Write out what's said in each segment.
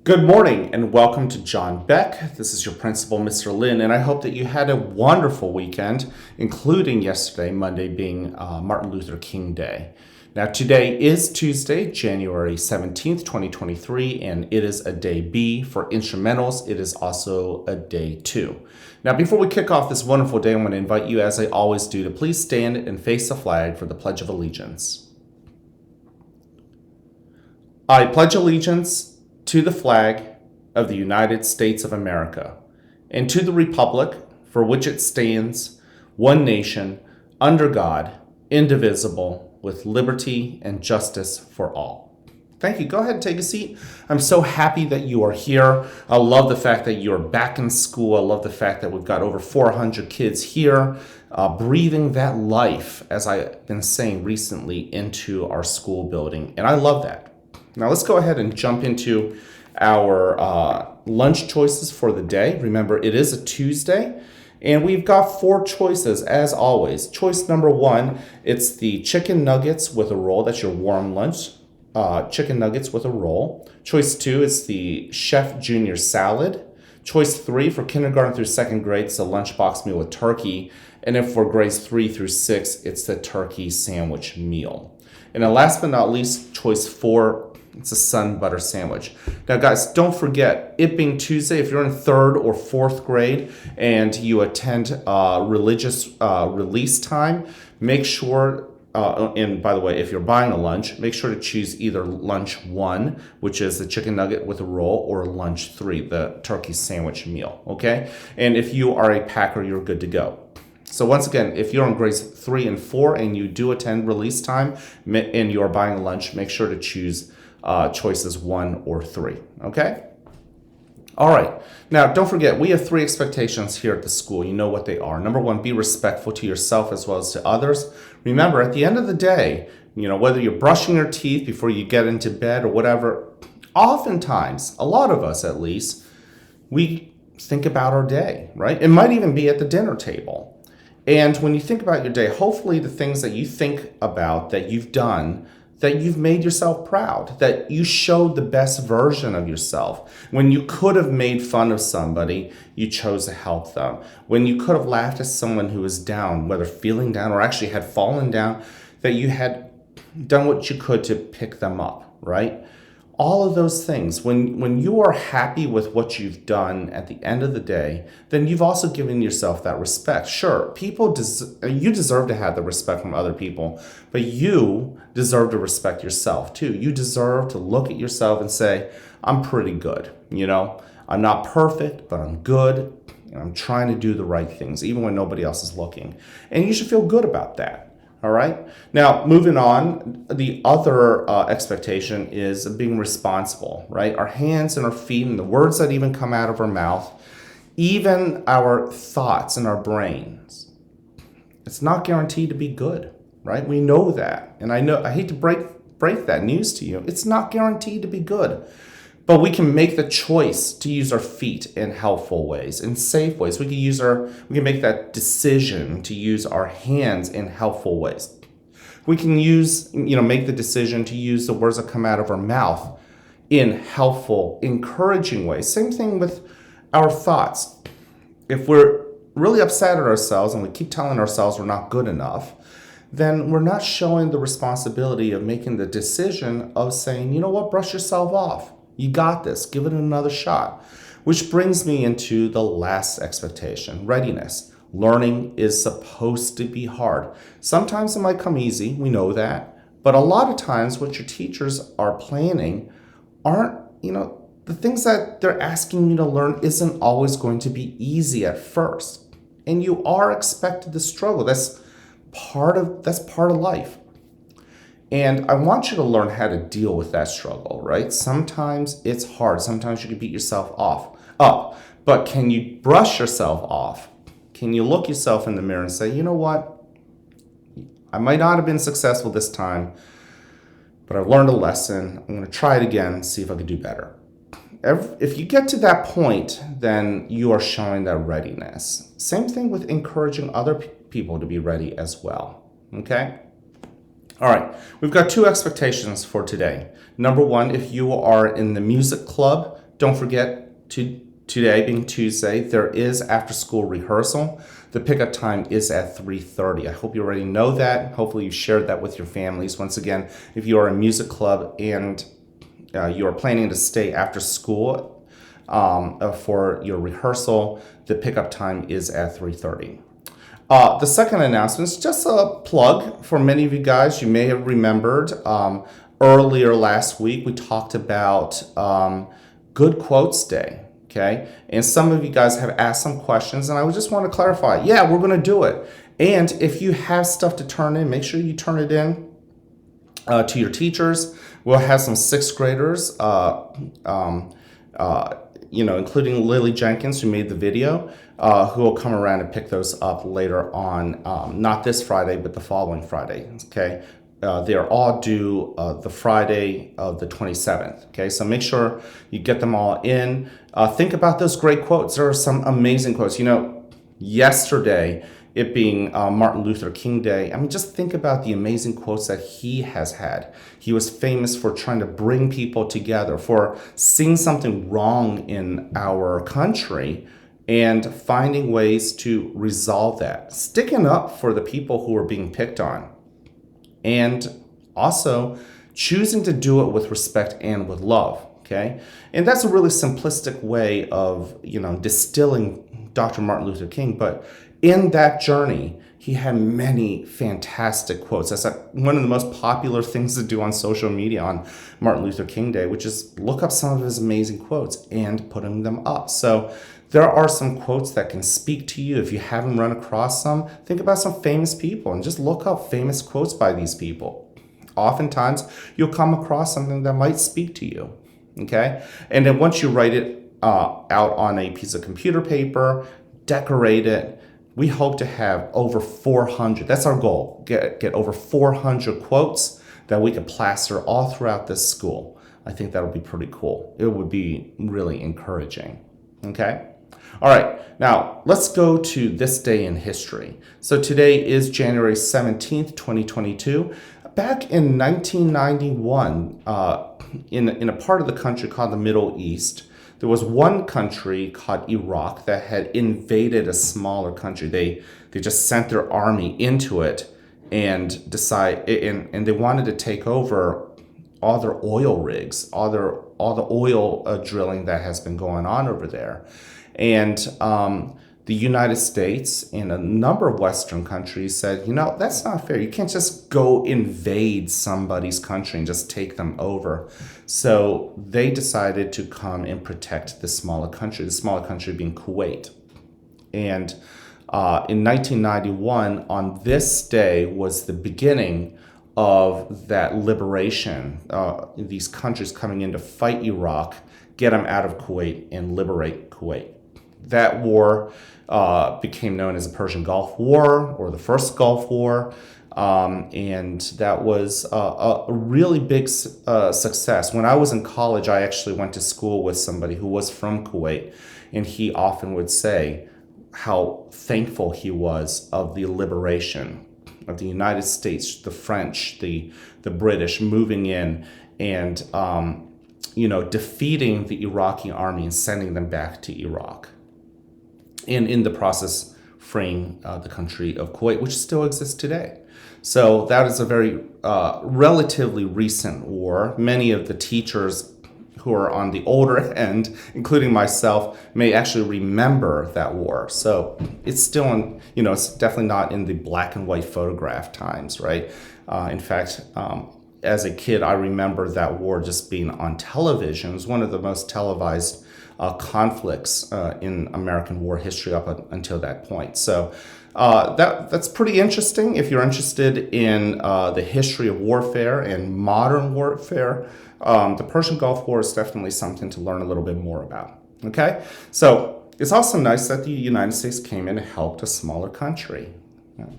Good morning and welcome to John Beck. This is your principal, Mr. Lin, and I hope that you had a wonderful weekend, including yesterday, Monday, being Martin Luther King Day. Now, today is Tuesday, January 17th, 2023, and it is a day B. For instrumentals, it is also a day 2. Now, before we kick off this wonderful day, I'm going to invite you, as I always do, to please stand and face the flag for the Pledge of Allegiance. I pledge allegiance to the flag of the United States of America, and to the republic for which it stands, one nation, under God, indivisible, with liberty and justice for all. Thank you. Go ahead and take a seat. I'm so happy that you are here. I love the fact that you're back in school. I love the fact that we've got over 400 kids here breathing that life, as I've been saying recently, into our school building. And I love that. Now let's go ahead and jump into our lunch choices for the day. Remember, it is a Tuesday, and we've got 4 choices as always. Choice number 1, it's the chicken nuggets with a roll. That's your warm lunch. Chicken nuggets with a roll. Choice 2 is the Chef Junior salad. Choice 3 for kindergarten through 2nd grade, it's a lunchbox meal with turkey. And then for grades 3 through 6, it's the turkey sandwich meal. And then last but not least, choice 4, it's a sun butter sandwich. Now, guys, don't forget, it being Tuesday, if you're in 3rd or 4th grade and you attend religious release time, make sure, and by the way, if you're buying a lunch, make sure to choose either lunch 1, which is the chicken nugget with a roll, or lunch 3, the turkey sandwich meal, okay? And if you are a packer, you're good to go. So once again, if you're in grades 3 and 4 and you do attend release time and you're buying a lunch, make sure to choose choices 1 or 3, okay? All right. Now, don't forget, we have 3 expectations here at the school. You know what they are. Number 1, be respectful to yourself as well as to others. Remember, at the end of the day, whether you're brushing your teeth before you get into bed or whatever, oftentimes, a lot of us at least, we think about our day, right? It might even be at the dinner table. And when you think about your day, hopefully the things that you think about that you've done, that you've made yourself proud, that you showed the best version of yourself. When you could have made fun of somebody, you chose to help them. When you could have laughed at someone who was down, whether feeling down or actually had fallen down, that you had done what you could to pick them up, right? All of those things, when you are happy with what you've done at the end of the day, then you've also given yourself that respect. Sure, you deserve to have the respect from other people, but you deserve to respect yourself too. You deserve to look at yourself and say, I'm pretty good, I'm not perfect, but I'm good, and I'm trying to do the right things, even when nobody else is looking. And you should feel good about that. All right. Now, moving on, the other expectation is being responsible, right? Our hands and our feet and the words that even come out of our mouth, even our thoughts and our brains, it's not guaranteed to be good, right? We know that. And I hate to break that news to you. It's not guaranteed to be good. But we can make the choice to use our feet in helpful ways, in safe ways. We can make that decision to use our hands in helpful ways. We can make the decision to use the words that come out of our mouth in helpful, encouraging ways. Same thing with our thoughts. If we're really upset at ourselves and we keep telling ourselves we're not good enough, then we're not showing the responsibility of making the decision of saying, you know what, brush yourself off. You got this. Give it another shot. Which brings me into the last expectation, readiness. Learning is supposed to be hard. Sometimes it might come easy. We know that. But a lot of times what your teachers are planning aren't, the things that they're asking you to learn isn't always going to be easy at first. And you are expected to struggle. That's part of life. And I want you to learn how to deal with that struggle, right? Sometimes it's hard. Sometimes you can beat yourself up. But can you brush yourself off? Can you look yourself in the mirror and say, you know what? I might not have been successful this time, but I've learned a lesson. I'm going to try it again and see if I can do better. If you get to that point, then you are showing that readiness. Same thing with encouraging other people to be ready as well, okay? All right, we've got 2 expectations for today. Number 1, if you are in the music club, don't forget today being Tuesday, there is after school rehearsal. The pickup time is at 3:30. I hope you already know that. Hopefully you shared that with your families. Once again, if you are a music club and you are planning to stay after school for your rehearsal, the pickup time is at 3:30. The second announcement is just a plug for many of you guys. You may have remembered earlier last week we talked about Good Quotes Day. Okay, and some of you guys have asked some questions, and I would just want to clarify. Yeah, we're going to do it. And if you have stuff to turn in, make sure you turn it in to your teachers. We'll have some sixth graders, including Lily Jenkins, who made the video, who will come around and pick those up later on, not this Friday, but the following Friday. Okay. They're all due the Friday of the 27th. Okay, so make sure you get them all in. Think about those great quotes. There are some amazing quotes. Yesterday, it being Martin Luther King Day, I mean, just think about the amazing quotes that he has had. He was famous for trying to bring people together, for seeing something wrong in our country and finding ways to resolve that, sticking up for the people who are being picked on, and also choosing to do it with respect and with love, okay? And that's a really simplistic way of, distilling Dr. Martin Luther King, but in that journey, he had many fantastic quotes. That's one of the most popular things to do on social media on Martin Luther King Day, which is look up some of his amazing quotes and putting them up. So there are some quotes that can speak to you. If you haven't run across some, think about some famous people and just look up famous quotes by these people. Oftentimes, you'll come across something that might speak to you, okay? And then once you write it out on a piece of computer paper, decorate it, we hope to have over 400. That's our goal. Get over 400 quotes that we can plaster all throughout this school. I think that would be pretty cool. It would be really encouraging, okay? All right, now let's go to this day in history. So today is January 17th, 2022. Back in 1991, in a part of the country called the Middle East, there was one country called Iraq that had invaded a smaller country. They just sent their army into it and and they wanted to take over all their oil rigs, all the oil drilling that has been going on over there. And the United States and a number of Western countries said, that's not fair. You can't just go invade somebody's country and just take them over. So they decided to come and protect the smaller country being Kuwait. And in 1991, on this day was the beginning of that liberation, these countries coming in to fight Iraq, get them out of Kuwait and liberate Kuwait. That war became known as the Persian Gulf War, or the First Gulf War, and that was a really big success. When I was in college, I actually went to school with somebody who was from Kuwait, and he often would say how thankful he was of the liberation of the United States, the French, the British moving in and defeating the Iraqi army and sending them back to Iraq. And in the process, freeing the country of Kuwait, which still exists today. So that is a very relatively recent war. Many of the teachers who are on the older end, including myself, may actually remember that war. So it's still it's definitely not in the black and white photograph times, right? In fact, as a kid, I remember that war just being on television. It was one of the most televised conflicts in American war history up until that point. So that's pretty interesting. If you're interested in the history of warfare and modern warfare, the Persian Gulf War is definitely something to learn a little bit more about. Okay, so it's also nice that the United States came in and helped a smaller country.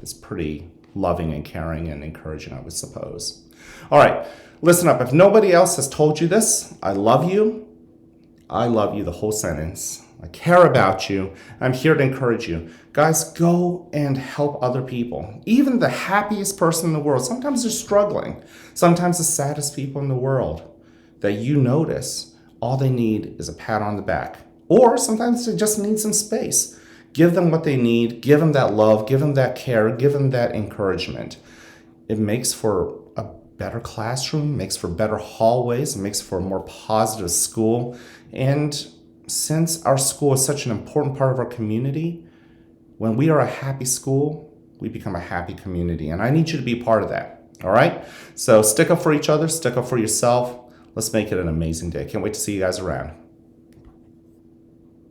It's pretty loving and caring and encouraging, I would suppose. All right, listen up. If nobody else has told you this, I love you. I love you, the whole sentence. I care about you. I'm here to encourage you. Guys, go and help other people. Even the happiest person in the world, sometimes they're struggling. Sometimes the saddest people in the world that you notice all they need is a pat on the back. Or sometimes they just need some space. Give them what they need, give them that love, give them that care, give them that encouragement. It makes for a better classroom, makes for better hallways, makes for a more positive school. And since our school is such an important part of our community, when we are a happy school, we become a happy community. And I need you to be part of that. All right? So stick up for each other, stick up for yourself. Let's make it an amazing day. Can't wait to see you guys around.